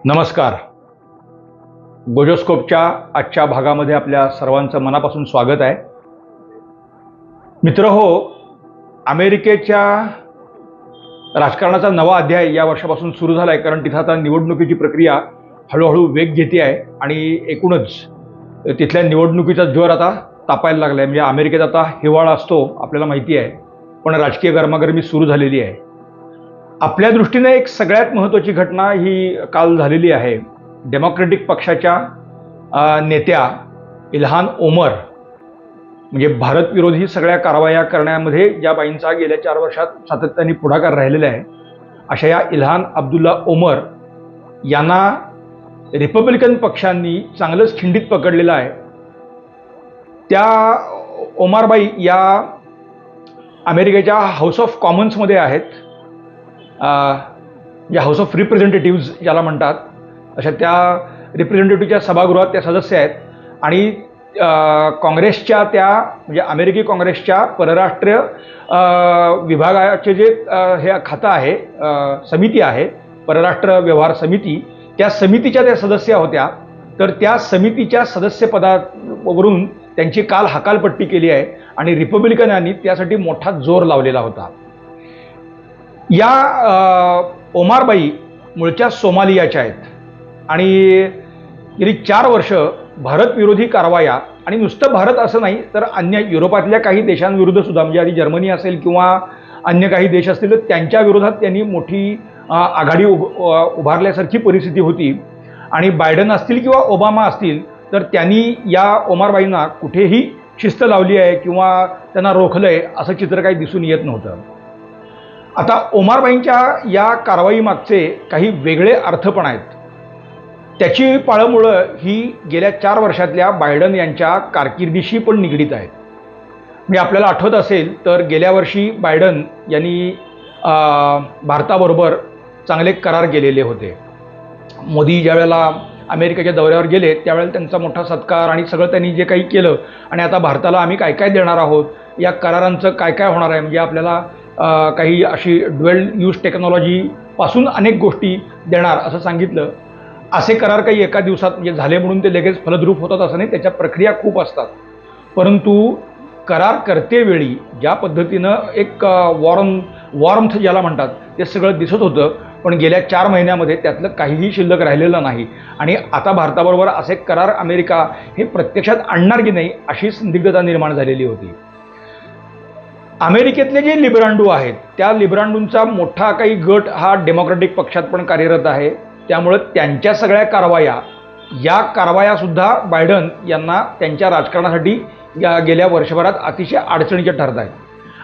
नमस्कार. गोजोस्कोपच्या आजच्या भागामध्ये आपल्या सर्वांचं मनापासून स्वागत आहे. मित्रहो, अमेरिकेच्या राजकारणाचा नवा अध्याय या वर्षापासून सुरू झाला आहे, कारण तिथं आता निवडणुकीची प्रक्रिया हळूहळू वेग घेते आहे आणि एकूणच तिथल्या निवडणुकीचा जोर आता तापायला लागला आहे. म्हणजे अमेरिकेत आता हिवाळा असतो आपल्याला माहिती आहे, पण राजकीय गरमागरमी सुरू झालेली आहे. आपल्या दृष्टीने एक सगळ्यात महत्त्वाची घटना ही काल झालेली आहे. डेमोक्रेटिक पक्षाच्या नेत्या इल्हान ओमर, म्हणजे भारतविरोधी सगळ्या कारवाया करण्यामध्ये ज्या बाईंचा गेल्या 4 वर्षात सातत्याने पुढाकार राहिलेला आहे, अशा या इल्हान अब्दुल्ला ओमर यांना रिपब्लिकन पक्षांनी चांगलंच खिंडीत पकडलेलं आहे. त्या ओमारबाई या अमेरिकेच्या हाऊस ऑफ कॉमन्समध्ये आहेत, या हाऊस ऑफ रिप्रेझेंटेटिव्ज ज्याला म्हणतात, अशा त्या रिप्रेझेंटेटिव्हच्या सभागृहात त्या सदस्य आहेत. आणि काँग्रेसच्या त्या म्हणजे अमेरिकी काँग्रेसच्या परराष्ट्र विभागाचे जे हे खातं आहे, समिती आहे, परराष्ट्र व्यवहार समिती, त्या समितीच्या त्या सदस्य होत्या. तर त्या समितीच्या सदस्यपदावरून त्यांची काल हकालपट्टी केली आहे आणि रिपब्लिकनांनी त्यासाठी मोठा जोर लावलेला होता. या ओमारबाई मूळच्या सोमालियाच्या आहेत आणि गेली 4 वर्ष भारतविरोधी कारवाया, आणि नुसतं भारत असं नाही तर अन्य युरोपातल्या काही देशांविरुद्ध सुद्धा, म्हणजे आधी जर्मनी असेल किंवा अन्य काही देश असतील, तर त्यांच्या विरोधात त्यांनी मोठी आघाडी उभारल्यासारखी परिस्थिती होती. आणि बायडन असतील किंवा ओबामा असतील तर त्यांनी या ओमारबाईंना कुठेही शिस्त लावली आहे किंवा त्यांना रोखलंय असं चित्र काही दिसून येत नव्हतं. आता ओमारबाईंच्या या कारवाईमागचे काही वेगळे अर्थ पण आहेत. त्याची पाळंमुळं ही गेल्या 4 वर्षातल्या बायडन यांच्या कारकिर्दीशी पण निगडीत आहेत. म्हणजे आपल्याला आठवत असेल तर गेल्या वर्षी बायडन यांनी भारताबरोबर चांगले करार केलेले होते. मोदी ज्यावेळेला अमेरिकेच्या दौऱ्यावर गेले त्यावेळेला त्यांचा मोठा सत्कार आणि सगळं त्यांनी जे काही केलं, आणि आता भारताला आम्ही काय काय देणार आहोत, या करारांचं काय काय होणार आहे, म्हणजे आपल्याला काही अशी ड्युअल यूज टेक्नॉलॉजीपासून अनेक गोष्टी देणार असं सांगितलं. असे करार काही एका दिवसात म्हणजे झाले म्हणून ते लगेच फलद्रूप होतात असं नाही, त्याच्या प्रक्रिया खूप असतात. परंतु करार करतेवेळी ज्या पद्धतीनं एक वॉर्मथ ज्याला म्हणतात ते सगळं दिसत होतं, पण गेल्या 4 महिन्यामध्ये त्यातलं काहीही शिल्लक राहिलेलं नाही. आणि आता भारताबरोबर असे करार अमेरिका हे प्रत्यक्षात आणणार की नाही अशी संदिग्धता निर्माण झालेली होती. अमेरिकेतले जे लिब्रांडू आहेत त्या लिब्रांडूंचा मोठा काही गट हा डेमोक्रेटिक पक्षात पण कार्यरत आहे. त्यामुळं त्यांच्या सगळ्या कारवाया सुद्धा बायडन यांना त्यांच्या राजकारणासाठी गेल्या वर्षभरात अतिशय अडचणीच्या ठरत आहेत.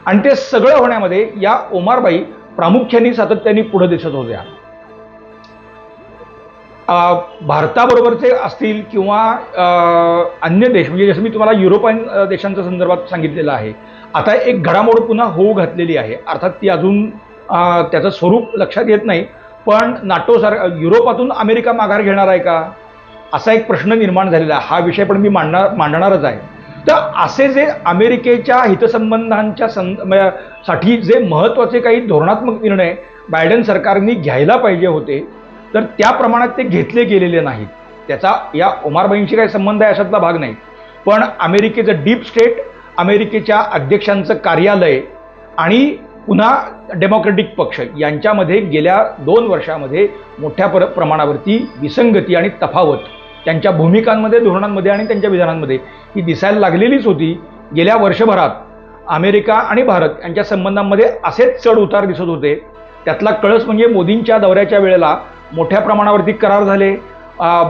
आणि ते सगळं होण्यामध्ये या ओमारबाई प्रामुख्याने सातत्याने पुढे दिसत होत्या. भारताबरोबरचे असतील किंवा अन्य देश, म्हणजे जसं मी तुम्हाला युरोपियन देशांच्या संदर्भात सांगितलेलं आहे, आता एक घडामोड पुन्हा होऊ घातलेली आहे. अर्थात ती अजून त्याचं स्वरूप लक्षात येत नाही, पण युरोपातून अमेरिका माघार घेणार आहे का असा एक प्रश्न निर्माण झालेला आहे. हा विषय पण मी मांडणारच आहे. तर असे जे अमेरिकेच्या हितसंबंधांच्या साठी जे महत्त्वाचे काही धोरणात्मक निर्णय बायडन सरकारने घ्यायला पाहिजे होते, तर त्या प्रमाणात ते घेतले गेलेले नाहीत. त्याचा या ओमारबाईंशी काही संबंध आहे अशातला भाग नाही. पण अमेरिकेचं डीप स्टेट, अमेरिकेच्या अध्यक्षांचं कार्यालय आणि पुन्हा डेमोक्रेटिक पक्ष यांच्यामध्ये गेल्या 2 वर्षामध्ये मोठ्या प्रमाणावरती विसंगती आणि तफावत त्यांच्या भूमिकांमध्ये, धोरणांमध्ये आणि त्यांच्या विधानांमध्ये ही दिसायला लागलेलीच होती. गेल्या वर्षभरात अमेरिका आणि भारत यांच्या संबंधांमध्ये असेच चढ उतार दिसत होते. त्यातला कळस म्हणजे मोदींच्या दौऱ्याच्या वेळेला मोठ्या प्रमाणावरती करार झाले.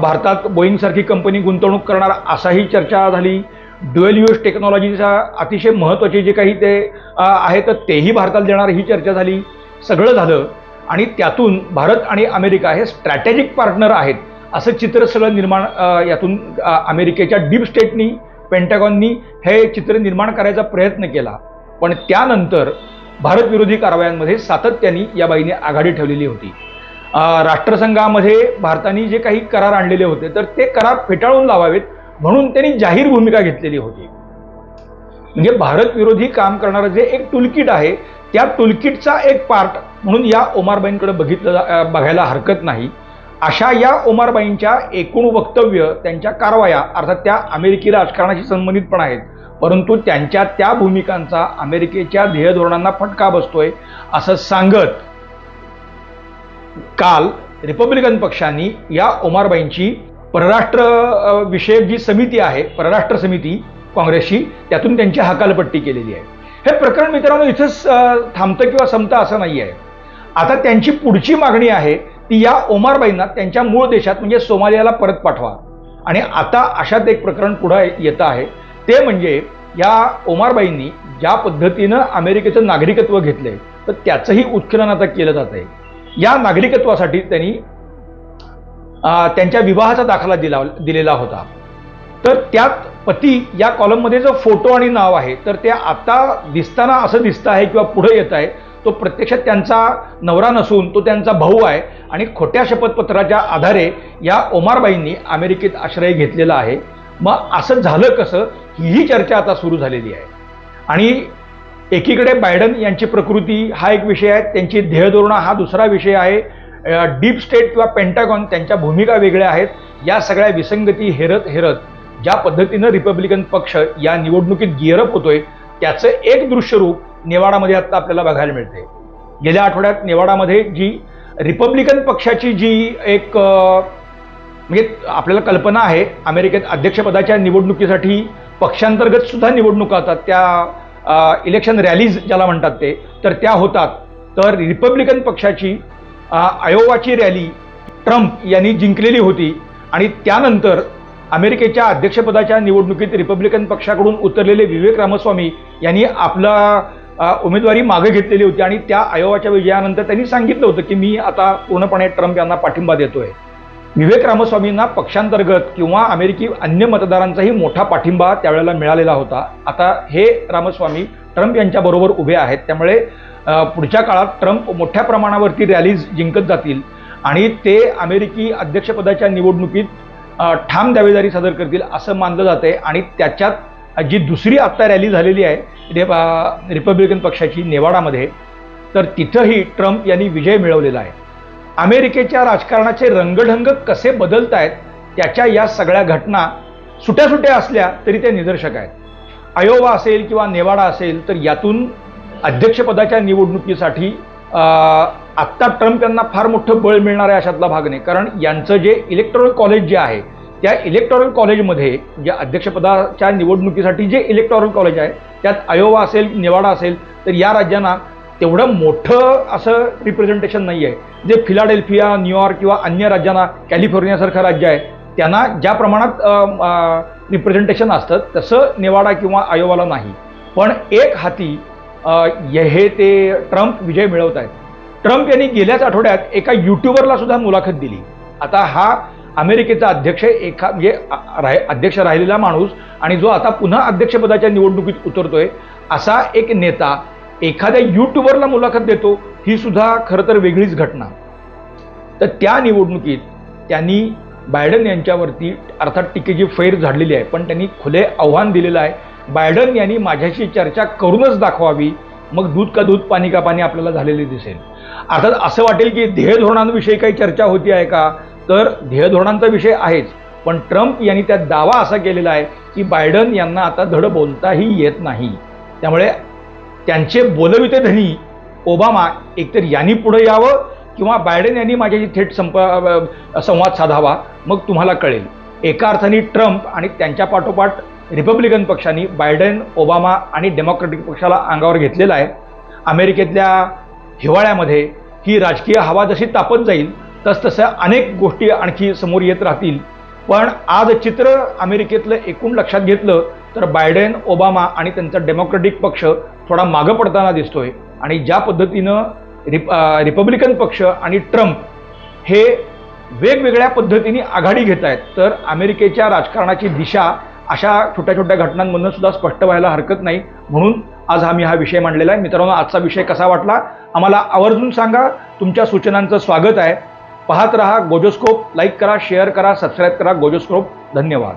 भारतात बोईंगसारखी कंपनी गुंतवणूक करणार असाही चर्चा झाली. ड्युअल यूज टेक्नॉलॉजीचा अतिशय महत्त्वाचे जे काही ते आहे तर तेही भारताला देणार ही चर्चा झाली. सगळं झालं आणि त्यातून भारत आणि अमेरिका हे स्ट्रॅटेजिक पार्टनर आहेत असं चित्र सगळं निर्माण यातून अमेरिकेच्या डीप स्टेटनी, पेंटागॉननी हे चित्र निर्माण करायचा प्रयत्न केला. पण त्यानंतर भारतविरोधी कारवायांमध्ये सातत्याने या बाईने आघाडी ठेवलेली होती. राष्ट्रसंघामध्ये भारताने जे काही करार आणलेले होते तर ते करार फेटाळून लावावेत म्हणून त्यांनी जाहीर भूमिका घेतलेली होती. म्हणजे भारत विरोधी काम करणारं जे एक टूलकिट आहे त्या टूलकिटचा एक पार्ट म्हणून या ओमारबाईंकडे बघायला हरकत नाही. अशा या ओमारबाईंच्या एकूण वक्तव्य, त्यांच्या कारवाया अर्थात त्या अमेरिकी राजकारणाशी संबंधित पण आहेत, परंतु त्यांच्या त्या भूमिकांचा अमेरिकेच्या ध्येयधोरणांना फटका बसतोय असं सांगत काल रिपब्लिकन पक्षांनी या ओमारबाईंची परराष्ट्र विषयक जी समिती आहे, परराष्ट्र समिती काँग्रेसची, त्यातून त्यांची हकालपट्टी केलेली आहे. हे प्रकरण मित्रांनो इथंच थांबतं किंवा संपतं असं नाही आहे. आता त्यांची पुढची मागणी आहे ती या ओमारबाईंना त्यांच्या मूळ देशात म्हणजे सोमालियाला परत पाठवा. आणि आता अशात एक प्रकरण पुढे येतं आहे, ते म्हणजे या ओमारबाईंनी ज्या पद्धतीनं अमेरिकेचं नागरिकत्व घेतलंय तर त्याचंही उत्खनन आता केलं जात आहे. या नागरिकत्वासाठी त्यांनी त्यांच्या विवाहाचा दाखला दिलेला होता. तर त्यात पती या कॉलममध्ये जो फोटो आणि नाव आहे तर ते आता दिसताना असं दिसतं आहे किंवा पुढे येत आहे तो प्रत्यक्षात त्यांचा नवरा नसून तो त्यांचा भाऊ आहे. आणि खोट्या शपथपत्राच्या आधारे या ओमारबाईंनी अमेरिकेत आश्रय घेतलेला आहे. मग असं झालं कसं, ही चर्चा आता सुरू झालेली आहे. आणि एकीकडे बायडन यांची प्रकृती हा एक विषय आहे, त्यांची ध्येयधोरणं हा दुसरा विषय आहे, डीप स्टेट किंवा पेंटागॉन त्यांच्या भूमिका वेगळ्या आहेत. या सगळ्या विसंगती हेरत हेरत ज्या पद्धतीनं रिपब्लिकन पक्ष या निवडणुकीत गिअरअप होतोय त्याचं एक दृश्यरूप नेवाडामध्ये आता आपल्याला बघायला मिळते. गेल्या आठवड्यात नेवाडामध्ये जी रिपब्लिकन पक्षाची जी एक म्हणजे आपल्याला कल्पना आहे, अमेरिकेत अध्यक्षपदाच्या निवडणुकीसाठी पक्षांतर्गत सुद्धा निवडणुका होतात, त्या इलेक्शन रॅलीज ज्याला म्हणतात ते, तर त्या होतात. तर रिपब्लिकन पक्षाची आयोवाची रॅली ट्रम्प यांनी जिंकलेली होती आणि त्यानंतर अमेरिकेच्या अध्यक्षपदाच्या निवडणुकीत रिपब्लिकन पक्षाकडून उतरलेले विवेक रामस्वामी यांनी आपला उमेदवारी मागे घेतलेली होती. आणि त्या आयोवाच्या विजयानंतर त्यांनी सांगितलं होतं की मी आता पूर्णपणे ट्रम्प यांना पाठिंबा देतोय. विवेक रामस्वामींना पक्षांतर्गत किंवा अमेरिकी अन्य मतदारांचाही मोठा पाठिंबा त्यावेळेला मिळालेला होता. आता हे रामस्वामी ट्रम्प यांच्याबरोबर उभे आहेत, त्यामुळे पुढच्या काळात ट्रम्प मोठ्या प्रमाणावरती रॅलीज जिंकत जातील आणि ते अमेरिकी अध्यक्षपदाच्या निवडणुकीत ठाम दावेदारी सादर करतील असं मानलं जातंय. आणि त्याच्यात जी दुसरी आत्ता रॅली झालेली आहे रिपब्लिकन पक्षाची नेवाडामध्ये, तर तिथंही ट्रम्प यांनी विजय मिळवलेला आहे. अमेरिकेच्या राजकारणाचे रंगढंग कसे बदलत आहेत त्याच्या या सगळ्या घटना सुट्या सुट्या असल्या तरी ते निदर्शक आहेत. आयोवा असेल किंवा नेवाडा असेल तर यातून अध्यक्षपदाच्या निवडणुकीसाठी आत्ता ट्रम्प यांना फार मोठं बळ मिळणार आहे अशातला भाग नाही. कारण यांचं जे इलेक्टोरल कॉलेज जे आहे त्या इलेक्टोरल कॉलेजमध्ये जे अध्यक्षपदाच्या निवडणुकीसाठी जे इलेक्टोरल कॉलेज आहे त्यात आयोवा असेल, नेवाडा असेल तर या राज्यांना तेवढं मोठं असं रिप्रेझेंटेशन नाही आहे. जे फिलाडेल्फिया, न्यूयॉर्क किंवा अन्य राज्यांना, कॅलिफोर्नियासारखं राज्य आहे त्यांना ज्या प्रमाणात रिप्रेझेंटेशन असतं तसं नेवाडा किंवा आयोवाला नाही. पण एक हाती हे ते ट्रम्प विजय मिळवत आहेत. ट्रम्प यांनी गेल्याच आठवड्यात एका यूट्यूबरला सुद्धा मुलाखत दिली. आता हा अमेरिकेचा अध्यक्ष म्हणजे अध्यक्ष राहिलेला माणूस आणि जो आता पुन्हा अध्यक्षपदाच्या निवडणुकीत उतरतोय असा एक नेता एखाद्या यूट्यूबरला मुलाखत देतो, ही सुद्धा खरं तर वेगळीच घटना. तर त्या निवडणुकीत त्यांनी बायडन यांच्यावरती अर्थात टीकेची फैर झाडलेली आहे, पण त्यांनी खुले आव्हान दिलेलं आहे, बायडन यांनी माझ्याशी चर्चा करूनच दाखवावी, मग दूध का दूध पाणी का पाणी आपल्याला झालेले दिसेल. अर्थात असं वाटेल की ध्येयधोरणांविषयी काही चर्चा होती आहे का, तर ध्येयधोरणांचा विषय आहेच, पण ट्रम्प यांनी त्यात दावा असा केलेला आहे की बायडन यांना आता धड बोलताही येत नाही. त्यामुळे त्यांचे बोलविते धनी ओबामा एकतर यांनी पुढे यावं किंवा बायडन यांनी माझ्याशी थेट संवाद साधावा, मग तुम्हाला कळेल. एका अर्थाने ट्रम्प आणि त्यांच्या पाठोपाठ रिपब्लिकन पक्षांनी बायडन, ओबामा आणि डेमोक्रॅटिक पक्षाला अंगावर घेतलेला आहे. अमेरिकेतल्या हिवाळ्यामध्ये ही राजकीय हवा जशी तापत जाईल तसतशा अनेक गोष्टी आणखी समोर येत राहतील. पण आज चित्र अमेरिकेतलं एकूण लक्षात घेतलं तर बायडेन, ओबामा आणि त्यांचा डेमोक्रॅटिक पक्ष थोडा मागं पडताना दिसतोय. आणि ज्या पद्धतीनं रिपब्लिकन पक्ष आणि ट्रम्प हे वेगवेगळ्या पद्धतीने आघाडी घेत आहेत, तर अमेरिकेच्या राजकारणाची दिशा अशा छोट्या छोट्या घटनांमधून सुद्धा स्पष्ट व्हायला हरकत नाही. म्हणून आज आम्ही हा विषय मांडलेला आहे. मित्रांनो, आजचा विषय कसा वाटला आम्हाला आवर्जून सांगा. तुमच्या सूचनांचं स्वागत आहे. पाहत रहा गोजोस्कोप. लाईक करा, शेअर करा, सबस्क्राईब करा गोजोस्कोप. धन्यवाद.